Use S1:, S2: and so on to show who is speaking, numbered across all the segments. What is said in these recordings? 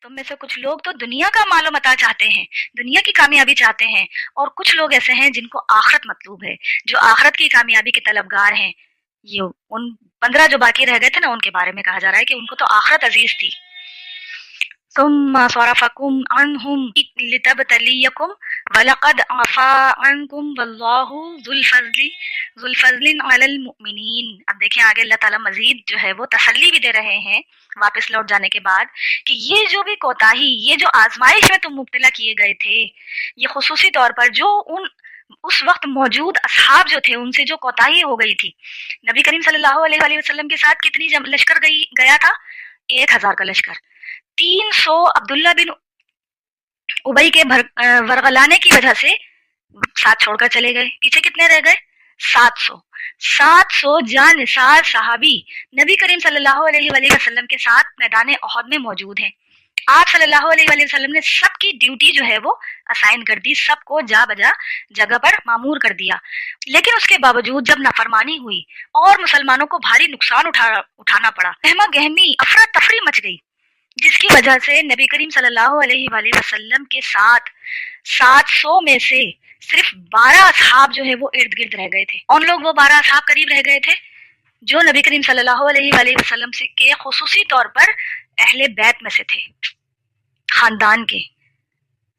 S1: तुम में से कुछ लोग तो दुनिया का मालो मता चाहते हैं, दुनिया की कामयाबी चाहते हैं, और कुछ लोग ऐसे हैं जिनको आखिरत मतलूब है, जो आखिरत की कामयाबी के तलबगार हैं। ये उन 15 जो बाकी रह गए थे ना, उनके बारे में कहा जा रहा है कि उनको तो आखिरत अजीज थी। सुम्मा सरफकुम अन्हुम लितबतलियकुम वलक़द अफ़ा अन्कुम वल्लाहु ज़ुल फ़ज़लिन अलल मुमिनीन। अब देखें आगे अल्लाह ताला मजीद जो है वो तसल्ली भी दे रहे हैं वापस लौट जाने के बाद कि ये जो भी कोताही, ये जो आजमाइश में तुम मुब्तला किए गए थे, ये खुसूसी तौर पर जो उस वक्त मौजूद असहाब जो थे उनसे जो कोताही हो गई थी। नबी करीम सल्लल्लाहु अलैहि वसल्लम के साथ कितनी लश्कर गया था? 1000 का लश्कर। 300 अब्दुल्ला बिन उबई के वरगलाने की वजह से साथ छोड़कर चले गए। पीछे कितने रह गए? 700 जानिसार सहाबी नबी करीम सल्लल्लाहु अलैहि वसल्लम के साथ मैदान ओहद में मौजूद हैं। आप सल्लल्लाहु अलैहि वसल्लम ने सबकी ड्यूटी जो है वो असाइन कर दी, सबको जा बजा जगह पर मामूर कर दिया। लेकिन उसके बावजूद जब नाफरमानी हुई और मुसलमानों को भारी नुकसान उठाना पड़ा, गहमा गहमी अफरा तफरी मच गई, जिसकी वजह से नबी करीम सल्लल्लाहु अलैहि वसल्लम के साथ 700 में से सिर्फ 12 असहाब जो है वो इर्द गिर्द रह गए थे। कौन लोग वो 12 असहाब करीब रह गए थे? जो नबी करीम सल्लल्लाहु अलैहि वसल्लम से के खुसूसी तौर पर अहले बैत में से थे, खानदान के।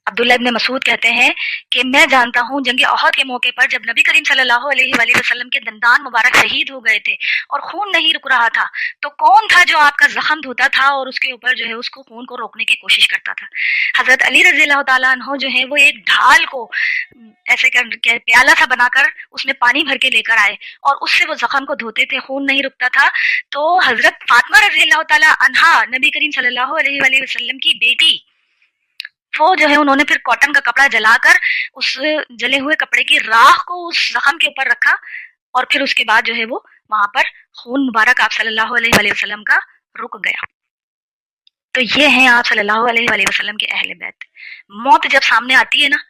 S1: अब्दुल्ला इब्न मसूद कहते हैं कि मैं जानता हूँ जंग ओहद के मौके पर जब नबी करीम सल्लल्लाहु अलैहि वसल्लम के दंदान मुबारक शहीद हो गए थे और खून नहीं रुक रहा था, तो कौन था जो आपका जख्म धोता था और उसके ऊपर जो है उसको खून को रोकने की कोशिश करता था? हजरत अली रज़ी अल्लाह तआला अन्हु जो है वो एक ढाल को ऐसे कर प्याला सा बनाकर उसमें पानी भर के लेकर आए और उससे वो जख्म को धोते थे, खून नहीं रुकता था। तो हजरत फातिमा रज़ी अल्लाह तआला अन्हा नबी करीम सल्लल्लाहु अलैहि वसल्लम की बेटी, वो जो है उन्होंने फिर कॉटन का कपड़ा जलाकर उस जले हुए कपड़े की राख को उस जख्म के ऊपर रखा और फिर उसके बाद जो है वो वहां पर खून मुबारक आप सल्लल्लाहु अलैहि वसल्लम का रुक गया। तो ये हैं आप सल्लल्लाहु अलैहि वसल्लम के अहले बैत। मौत जब सामने आती है ना,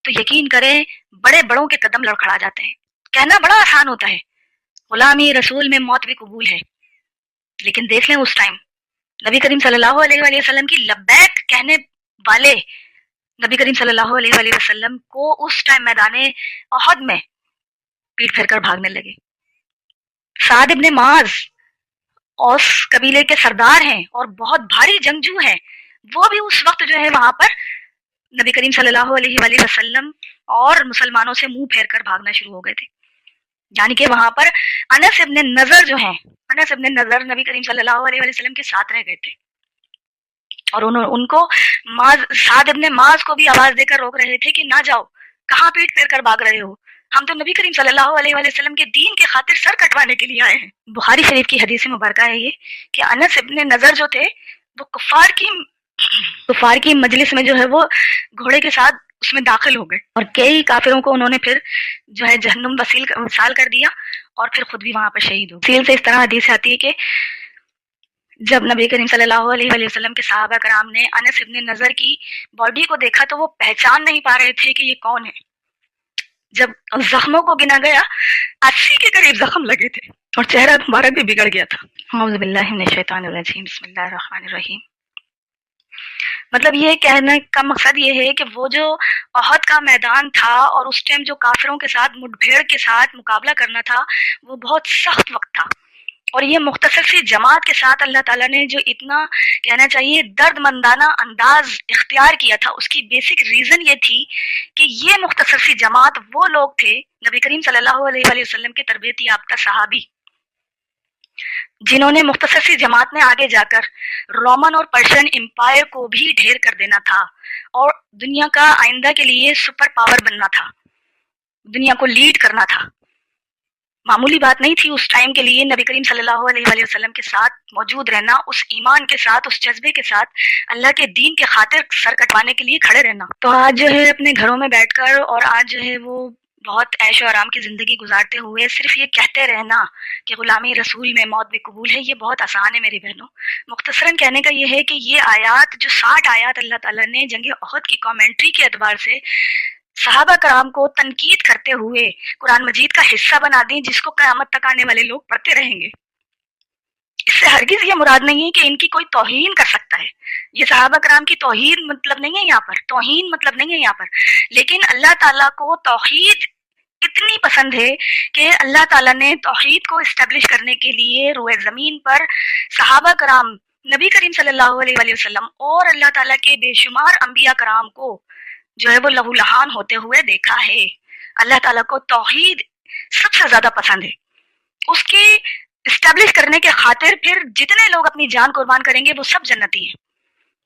S1: तो यकीन करें बड़े बड़ों के कदम लड़खड़ा जाते हैं। कहना बड़ा आसान होता है, गुलामी रसूल में मौत भी कबूल है, लेकिन देख लें उस टाइम नबी करीम सल्लल्लाहु अलैहि वसल्लम की लब्बैक कहने वाले नबी करीम सल्लल्लाहु अलैहि वसल्लम को उस टाइम मैदाने ओहद में पीठ फेरकर भागने लगे। साद इब्ने माज औस कबीले के सरदार हैं और बहुत भारी जंगजू हैं, वो भी उस वक्त जो है वहां पर नबी करीम सल्लल्लाहु अलैहि वसल्लम और मुसलमानों से मुंह फेरकर भागना शुरू हो गए थे। यानी कि वहां पर अनस इब्ने नजर जो हैं, अनस इब्ने नजर नबी करीम सल्लल्लाहु अलैहि वसल्लम के साथ रह गए थे और उनको साद इब्ने माज को भी आवाज देकर रोक रहे थे कि ना जाओ, कहाँ पीठ फेर कर भाग रहे हो, हम तो नबी करीम सल्लल्लाहु अलैहि वसल्लम के दीन के खातिर सर कटवाने के लिए आए हैं। बुखारी शरीफ की हदीस मुबारक है ये कि अनस इब्ने नजर जो थे वो कुफार की मजलिस में जो है वो घोड़े के साथ उसमें दाखिल हो गए और कई काफिरों को उन्होंने फिर जो है जहन्नुम वसाल कर दिया और फिर खुद भी वहां पर शहीद हो। तफसील से इस तरह हदीस आती है कि जब नबी करीम सल्लल्लाहु अलैहि वसल्लम के सहाबा कराम ने अनस इब्ने नजर की बॉडी को देखा तो वो पहचान नहीं पा रहे थे कि ये कौन है। जब जख्मों को गिना गया 80 के करीब जख्म लगे थे और चेहरा मुबारक भी बिगड़ गया था। औज़ु बिल्लाहि मिनश शैतानिर रजीम, बिस्मिल्लाहिर रहमानिर रहीम। मतलब ये कहने का मकसद ये है कि वो जो ओहद का मैदान था और उस टाइम जो काफिरों के साथ मुठभेड़ के साथ मुकाबला करना था, वो बहुत सख्त वक्त था और ये मुख्तसर सी जमात के साथ अल्लाह ताला ने जो इतना कहना चाहिए दर्दमंदाना अंदाज इख्तियार किया था, उसकी बेसिक रीजन ये थी कि ये मुख्तसर सी जमात वो लोग थे, नबी करीम सल्लल्लाहु अलैहि वसल्लम के तरबियत याफ्ता सहाबी, जिन्होंने मुख्तसर सी जमात में आगे जाकर रोमन और पर्शियन एम्पायर को भी ढेर कर देना था और दुनिया का आइंदा के लिए सुपर पावर बनना था, दुनिया को लीड करना था। मामूली बात नहीं थी उस टाइम के लिए नबी करीम सल्लल्लाहु अलैहि वसल्लम के साथ मौजूद रहना, उस ईमान के साथ, उस जज्बे के साथ अल्लाह के दीन के खातिर सर कटवाने के लिए खड़े रहना। तो आज जो है अपने घरों में बैठकर और आज जो है वो बहुत ऐशो आराम की जिंदगी गुजारते हुए सिर्फ ये कहते रहना कि गुलामी रसूल में मौत भी कबूल है, ये बहुत आसान है मेरी बहनों। मुख्तसरन कहने का ये है कि ये आयात जो 60 आयात अल्लाह ताला ने जंग ओहद की कमेंट्री के एतबार से सहाबा कराम को तनकीद करते हुए कुरान मजीद का हिस्सा बना दी, जिसको क़यामत तक आने वाले लोग पढ़ते रहेंगे। اس سے ہرگز یہ مراد نہیں ہے کہ ان کی کوئی توہین کر سکتا ہے. یہ صحابہ کرام کی توہین مطلب نہیں ہے یہاں پر، توہین مطلب نہیں ہے یہاں پر. لیکن اللہ تعالیٰ کو توحید اتنی پسند ہے کہ اللہ تعالیٰ نے توحید کو اسٹیبلش کرنے کے لیے روئے زمین پر صحابہ کرام، نبی کریم صلی اللہ علیہ وآلہ وسلم اور اللہ تعالیٰ کے بے شمار انبیاء کرام کو جو ہے وہ لہو لہان ہوتے ہوئے دیکھا ہے. اللہ تعالیٰ کو توحید سب سے زیادہ پسند ہے. اس کی اسٹیبلش کرنے کے خاطر پھر جتنے لوگ اپنی جان قربان کریں گے وہ سب جنتی ہیں.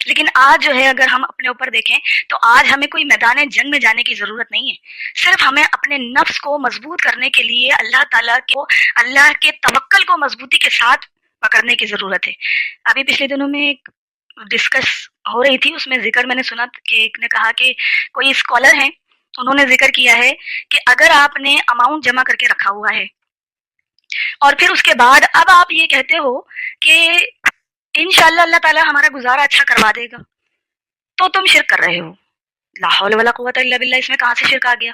S1: لیکن آج جو ہے اگر ہم اپنے اوپر دیکھیں تو آج ہمیں کوئی میدان جنگ میں جانے کی ضرورت نہیں ہے. صرف ہمیں اپنے نفس کو مضبوط کرنے کے لیے اللہ تعالیٰ کو، اللہ کے توکل کو مضبوطی کے ساتھ پکڑنے کی ضرورت ہے. ابھی پچھلے دنوں میں ایک ڈسکس ہو رہی تھی، اس میں ذکر میں نے سنا کہ ایک نے کہا کہ کوئی اسکالر ہیں، انہوں نے ذکر کیا ہے کہ اگر آپ نے اماؤنٹ جمع کر کے رکھا ہوا ہے اور پھر اس کے بعد اب آپ یہ کہتے ہو کہ انشاءاللہ اللہ تعالیٰ ہمارا گزارا اچھا کروا دے گا، تو تم شرک کر رہے ہو. لا حول ولا قوت الا باللہ، اس میں کہاں سے شرک آ گیا؟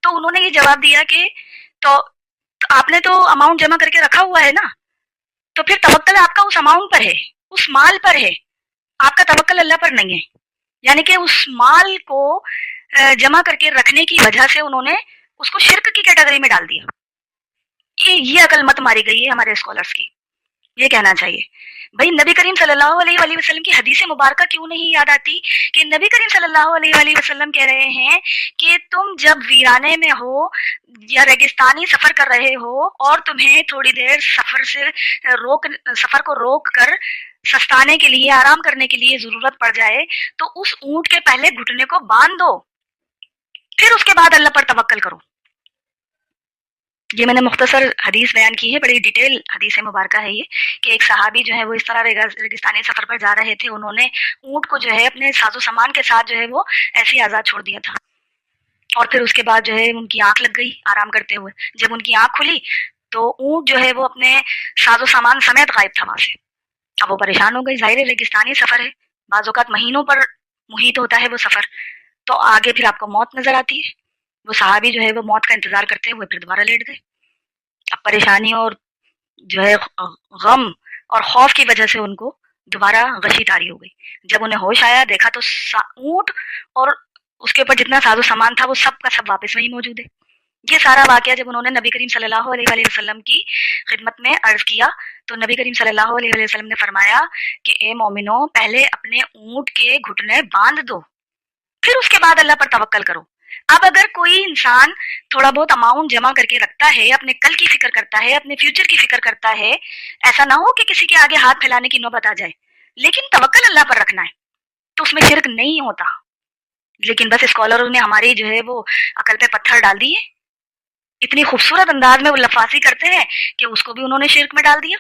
S1: تو انہوں نے یہ جواب دیا کہ تو آپ نے تو اماؤنٹ جمع کر کے رکھا ہوا ہے نا، تو پھر توکل آپ کا اس اماؤنٹ پر ہے، اس مال پر ہے، آپ کا توکل اللہ پر نہیں ہے. یعنی کہ اس مال کو جمع کر کے رکھنے کی وجہ سے انہوں نے اس کو شرک کی کیٹیگری میں ڈال دیا. یہ عقل مت ماری گئی ہے ہمارے اسکالرس کی. یہ کہنا چاہیے بھائی نبی کریم صلی اللہ علیہ وآلہ وسلم کی حدیث مبارکہ کیوں نہیں یاد آتی کہ نبی کریم صلی اللہ علیہ وآلہ وسلم کہہ رہے ہیں کہ تم جب ویرانے میں ہو یا ریگستانی سفر کر رہے ہو اور تمہیں تھوڑی دیر سفر کو روک کر سستانے کے لیے، آرام کرنے کے لیے ضرورت پڑ جائے تو اس اونٹ کے پہلے گھٹنے کو باندھ دو، پھر اس کے بعد اللہ پر توکل کرو. یہ میں نے مختصر حدیث بیان کی ہے، بڑی ڈیٹیل حدیث مبارکہ ہے یہ، کہ ایک صحابی جو ہے وہ اس طرح ریگستانی سفر پر جا رہے تھے، انہوں نے اونٹ کو جو ہے اپنے ساز و سامان کے ساتھ جو ہے وہ ایسے ہی آزاد چھوڑ دیا تھا، اور پھر اس کے بعد جو ہے ان کی آنکھ لگ گئی آرام کرتے ہوئے. جب ان کی آنکھ کھلی تو اونٹ جو ہے وہ اپنے ساز و سامان سمیت غائب تھا وہاں سے. اب وہ پریشان ہو گئی، ظاہر ریگستانی سفر ہے، بعض اوقات مہینوں پر محیط ہوتا ہے وہ سفر، تو آگے پھر آپ کو موت نظر آتی ہے. وہ صحابی جو ہے وہ موت کا انتظار کرتے ہوئے پھر دوبارہ لیٹ گئے. اب پریشانی اور جو ہے غم اور خوف کی وجہ سے ان کو دوبارہ غشی طاری ہو گئی. جب انہیں ہوش آیا دیکھا تو اونٹ اور اس کے اوپر جتنا ساز و سامان تھا وہ سب کا سب واپس وہیں موجود ہے. یہ سارا واقعہ جب انہوں نے نبی کریم صلی اللہ علیہ وآلہ وسلم کی خدمت میں عرض کیا تو نبی کریم صلی اللہ علیہ وآلہ وسلم نے فرمایا کہ اے مومنو، پہلے اپنے اونٹ کے گھٹنے باندھ دو، پھر اس کے بعد اللہ پر توکل کرو. اب اگر کوئی انسان تھوڑا بہت اماؤنٹ جمع کر کے رکھتا ہے، اپنے کل کی فکر کرتا ہے، اپنے فیوچر کی فکر کرتا ہے، ایسا نہ ہو کہ کسی کے آگے ہاتھ پھیلانے کی نوبت آ جائے، لیکن توکل اللہ پر رکھنا ہے تو اس میں شرک نہیں ہوتا. لیکن بس اسکالروں نے ہماری جو ہے وہ عقل پہ پتھر ڈال دیے، اتنی خوبصورت انداز میں وہ لفاظی کرتے ہیں کہ اس کو بھی انہوں نے شرک میں ڈال دیا.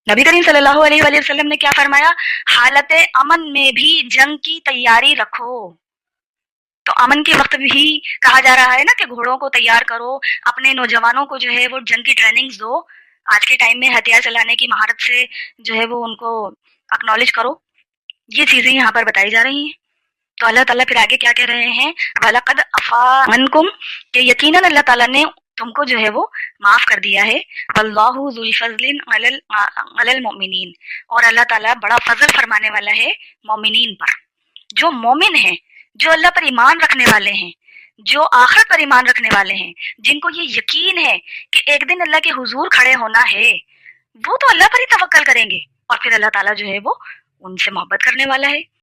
S1: نبی کریم صلی اللہ علیہ وآلہ وسلم نے کیا فرمایا؟ حالت امن میں بھی جنگ کی تیاری رکھو. تو امن کے وقت بھی کہا جا رہا ہے نا کہ گھوڑوں کو تیار کرو، اپنے نوجوانوں کو جو ہے وہ جنگ کی ٹریننگز دو، آج کے ٹائم میں ہتھیار چلانے کی مہارت سے جو ہے وہ ان کو اکنالج کرو. یہ چیزیں یہاں پر بتائی جا رہی ہیں. تو اللہ تعالیٰ پھر آگے کیا کہہ رہے ہیں؟ وَلَقَدْ عَفَا عَنْكُمْ، کہ یقیناً اللہ تعالیٰ نے تم کو جو ہے وہ معاف کر دیا ہے. وَاللَّهُ ذُو الْفَضْلِ عَلَى الْمُؤْمِنِينَ، اور اللہ تعالیٰ بڑا فضل فرمانے والا ہے مومنین پر. جو مومن ہیں، جو اللہ پر ایمان رکھنے والے ہیں، جو آخرت پر ایمان رکھنے والے ہیں، جن کو یہ یقین ہے کہ ایک دن اللہ کے حضور کھڑے ہونا ہے، وہ تو اللہ پر ہی توکل کریں گے، اور پھر اللہ تعالیٰ جو ہے وہ ان سے محبت کرنے والا ہے.